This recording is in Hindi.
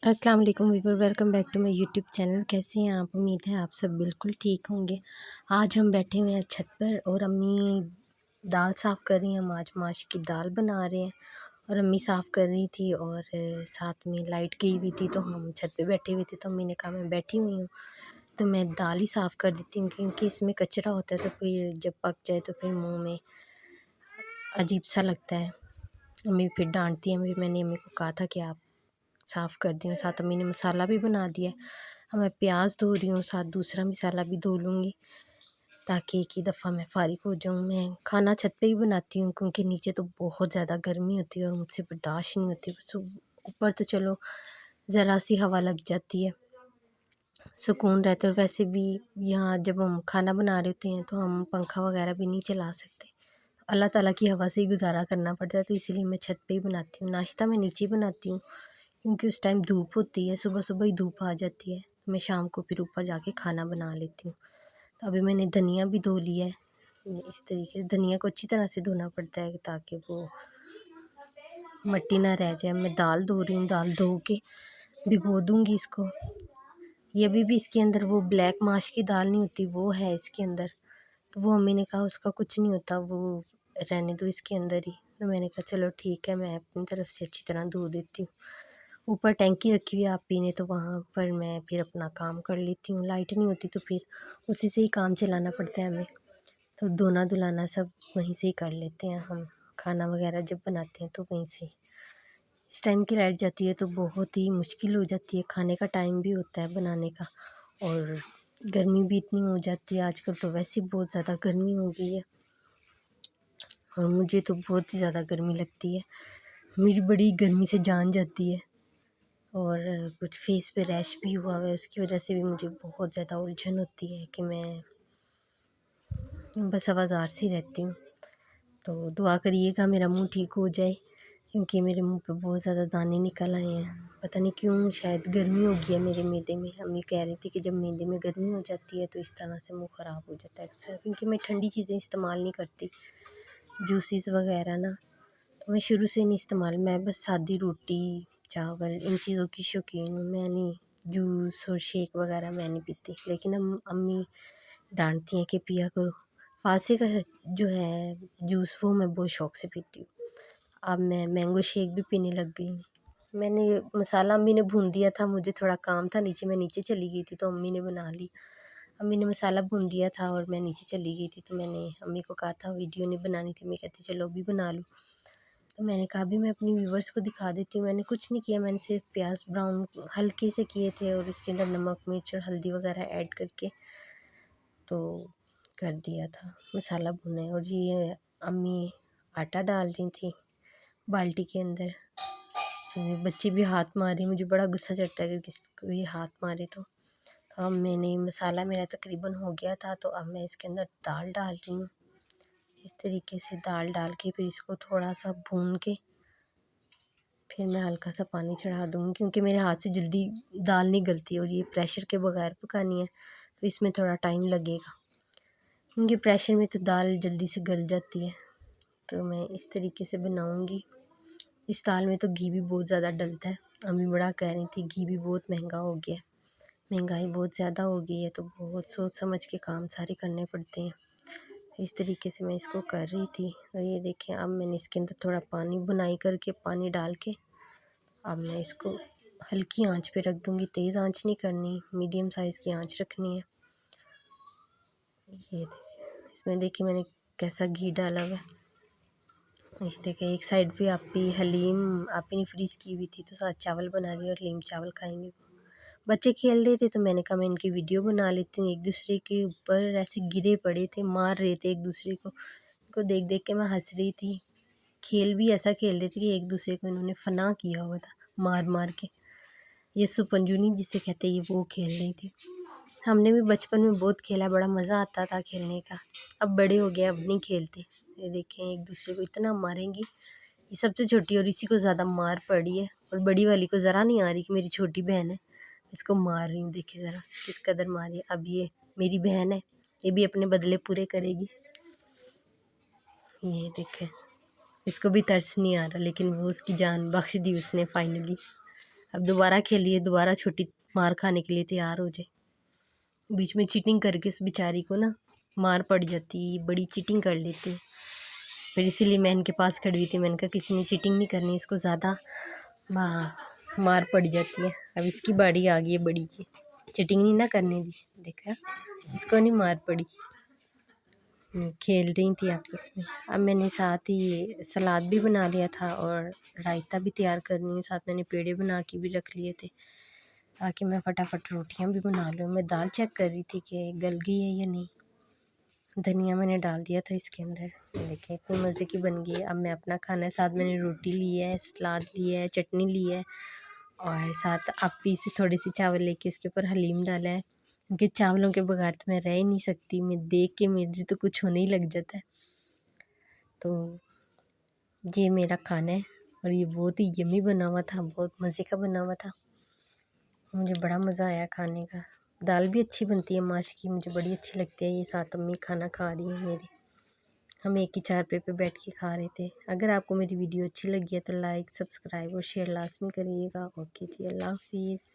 अस्सलाम वालेकुम viewer, welcome back to my YouTube channel. कैसे हैं आप? उम्मीद है आप सब बिल्कुल ठीक होंगे। आज हम बैठे हुए हैं छत पर और अम्मी दाल साफ़ कर रही हैं। हम आज माश की दाल बना रहे हैं और अम्मी साफ़ कर रही थी और साथ में लाइट गई हुई थी, तो हम छत पे बैठे हुए थे। तो अम्मी ने कहा मैं बैठी हुई हूँ तो मैं दाल ही साफ़ कर देती हूँ, क्योंकि इसमें कचरा होता है, तो फिर जब पक जाए तो फिर मुँह में अजीब सा लगता है। अम्मी फिर डांटती हैं। फिर मैंने अम्मी को कहा था कि आप साफ़ कर दी हूँ। साथ अम्मी ने मसाला भी बना दिया है। अब मैं प्याज धो रही हूँ, साथ दूसरा मसाला भी धो लूँगी, ताकि एक ही दफ़ा मैं फ़ारिग हो जाऊँ। मैं खाना छत पे ही बनाती हूँ, क्योंकि नीचे तो बहुत ज़्यादा गर्मी होती है और मुझसे बर्दाश्त नहीं होती। बस ऊपर तो चलो ज़रा सी हवा लग जाती है, सुकून रहता है। और वैसे भी यहाँ जब हम खाना बना रहे होते हैं तो हम पंखा वगैरह भी नहीं चला सकते, अल्लाह ताला की हवा से ही गुजारा करना पड़ता है। तो इसीलिए मैं छत पे ही बनाती हूँ। नाश्ता मैं नीचे ही बनाती हूँ, क्योंकि उस टाइम धूप होती है, सुबह सुबह ही धूप आ जाती है। मैं शाम को फिर ऊपर जाके खाना बना लेती हूँ। तो अभी मैंने धनिया भी धो लिया है। इस तरीके से धनिया को अच्छी तरह से धोना पड़ता है, ताकि वो मट्टी ना रह जाए। मैं दाल धो रही हूँ, दाल धो के भिगो दूँगी इसको। ये अभी भी इसके अंदर वो ब्लैक माश की दाल नहीं होती, वो है इसके अंदर। तो वो अम्मी ने कहा उसका कुछ नहीं होता, वो रहने दो इसके अंदर ही। तो मैंने कहा चलो ठीक है, मैं अपनी तरफ से अच्छी तरह धो देती हूँ। ऊपर टैंकी रखी हुई है आप पीने, तो वहाँ पर मैं फिर अपना काम कर लेती हूँ। लाइट नहीं होती तो फिर उसी से ही काम चलाना पड़ता है हमें। तो धोना धुलाना सब वहीं से ही कर लेते हैं हम। खाना वगैरह जब बनाते हैं तो वहीं से। इस टाइम की लाइट जाती है तो बहुत ही मुश्किल हो जाती है। खाने का टाइम भी होता है बनाने का, और गर्मी भी इतनी हो जाती है। आजकल तो वैसे ही बहुत ज़्यादा गर्मी हो गई है, और मुझे तो बहुत ही ज़्यादा गर्मी लगती है। मेरी बड़ी गर्मी से जान जाती है, और कुछ फेस पे रैश भी हुआ है। उसकी वजह से भी मुझे बहुत ज़्यादा उलझन होती है कि मैं बस आवाज़ार सी रहती हूँ। तो दुआ करिएगा मेरा मुंह ठीक हो जाए, क्योंकि मेरे मुंह पे बहुत ज़्यादा दाने निकल आए हैं। पता नहीं क्यों, शायद गर्मी हो गई है मेरे मैदे में। अम्मी कह रही थी कि जब मैदे में गर्मी हो जाती है तो इस तरह से मुंह ख़राब हो जाता है अक्सर, क्योंकि मैं ठंडी चीज़ें इस्तेमाल नहीं करती, जूसेस वगैरह ना। तो मैं शुरू से नहीं इस्तेमाल, मैं बस सादी रोटी चावल इन चीज़ों की शौकीन हूँ। मैं नहीं जूस और शेक वगैरह मैं नहीं पीती, लेकिन अम्मी डांटती हैं कि पिया करो। फालसे का जो है जूस, वो मैं बहुत शौक़ से पीती हूँ। अब मैं मैंगो शेक भी पीने लग गई हूँ। मैंने मसाला अम्मी ने भून दिया था, मुझे थोड़ा काम था नीचे, मैं नीचे चली गई थी तो अम्मी ने बना ली। अम्मी ने मसाला भून दिया था और मैं नीचे चली गई थी, तो मैंने अम्मी को कहा था वीडियो नहीं बनानी थी। मैं कहती चलो अभी बना लूँ। तो मैंने कहा अभी मैं अपनी व्यूवर्स को दिखा देती हूँ। मैंने कुछ नहीं किया, मैंने सिर्फ प्याज ब्राउन हल्के से किए थे और इसके अंदर नमक मिर्च और हल्दी वगैरह ऐड करके तो कर दिया था मसाला भुने। और ये अम्मी आटा डाल रही थी बाल्टी के अंदर। मेरे बच्चे भी हाथ मारे, मुझे बड़ा गुस्सा चढ़ता है अगर किसी को ये हाथ मारे तो। अब मैंने मसाला मेरा तकरीबन हो गया था, तो अब मैं इसके अंदर दाल डाल रही हूँ। इस तरीके से दाल डाल के फिर इसको थोड़ा सा भून के फिर मैं हल्का सा पानी चढ़ा दूँगी, क्योंकि मेरे हाथ से जल्दी दाल नहीं गलती और ये प्रेशर के बगैर पकानी है, तो इसमें थोड़ा टाइम लगेगा, क्योंकि प्रेशर में तो दाल जल्दी से गल जाती है। तो मैं इस तरीके से बनाऊँगी। इस दाल में तो घी भी बहुत ज़्यादा डलता है। अम्मी बड़ा कह रही थी घी भी बहुत महंगा हो गया है, महंगाई बहुत ज़्यादा हो गई है, तो बहुत सोच समझ के काम सारे करने पड़ते हैं। इस तरीके से मैं इसको कर रही थी। तो ये देखें, अब मैंने इसके अंदर थोड़ा पानी बुनाई करके पानी डाल के अब मैं इसको हल्की आंच पे रख दूँगी। तेज़ आंच नहीं करनी, मीडियम साइज़ की आंच रखनी है। ये देखिए, इसमें देखिए मैंने कैसा घी डाला हुआ है। ये देखिए, एक साइड पे आपी हलीम आपी ने फ्रीज़ की हुई थी, तो साथ चावल बना रही हूँ और हलीम चावल खाएंगे। बच्चे खेल रहे थे तो मैंने कहा मैं इनकी वीडियो बना लेती हूँ। एक दूसरे के ऊपर ऐसे गिरे पड़े थे, मार रहे थे एक दूसरे को देख देख के मैं हंस रही थी। खेल भी ऐसा खेल रहे थे कि एक दूसरे को इन्होंने फना किया हुआ था मार मार के। ये सुपंजूनी जिसे कहते हैं, ये वो खेल रही थी। हमने भी बचपन में बहुत खेला, बड़ा मज़ा आता था खेलने का। अब बड़े हो गए, अब नहीं खेलते। ये देखें, एक दूसरे को इतना मारेंगी। ये सबसे छोटी और इसी को ज़्यादा मार पड़ी है, और बड़ी वाली को ज़रा नहीं आ रही कि मेरी छोटी बहन है, इसको मार रही हूँ। देखिए ज़रा किस कदर मारी है। अब ये मेरी बहन है, ये भी अपने बदले पूरे करेगी। ये देखें, इसको भी तरस नहीं आ रहा, लेकिन वो उसकी जान बख्श दी उसने फाइनली। अब दोबारा खेलिए, दोबारा छोटी मार खाने के लिए तैयार हो जाए। बीच में चीटिंग करके उस बेचारी को ना मार पड़ जाती, बड़ी चीटिंग कर लेती। फिर इसीलिए मैं इनके पास खड़ी हुई थी। मैंने कहा किसी ने चीटिंग नहीं करनी, इसको ज़्यादा मार पड़ जाती है। अब इसकी बारी आ गई है बड़ी की, चीटिंग नहीं ना करने दी। देखा, इसको नहीं मार पड़ी, खेल रही थी आपस में। अब मैंने साथ ही सलाद भी बना लिया था और रायता भी तैयार करनी है। साथ मैंने पेड़े बना के भी रख लिए थे ताकि मैं फटाफट रोटियां भी बना लूँ। मैं दाल चेक कर रही थी कि गल गई है या नहीं। धनिया मैंने डाल दिया था इसके अंदर। देखें इतनी मज़े की बन गई है। अब मैं अपना खाना है, साथ मैंने रोटी ली है, सलाद लिया है, चटनी ली है और साथ अपी से थोड़ी सी चावल लेके इसके ऊपर हलीम डाला है, क्योंकि चावलों के बगैर तो मैं रह ही नहीं सकती। मैं देख के मेरे तो कुछ होने ही लग जाता है। तो ये मेरा खाना है और ये बहुत ही यम्मी बना हुआ था, बहुत मज़े का बना हुआ था। मुझे बड़ा मज़ा आया खाने का। दाल भी अच्छी बनती है माश की, मुझे बड़ी अच्छी लगती है। ये साथ अम्मी खाना खा रही है मेरी, हम एक ही चारपाई पे बैठ के खा रहे थे। अगर आपको मेरी वीडियो अच्छी लगी है तो लाइक, सब्सक्राइब और शेयर लाजमी करिएगा। ओके जी, अल्लाह हाफिज़।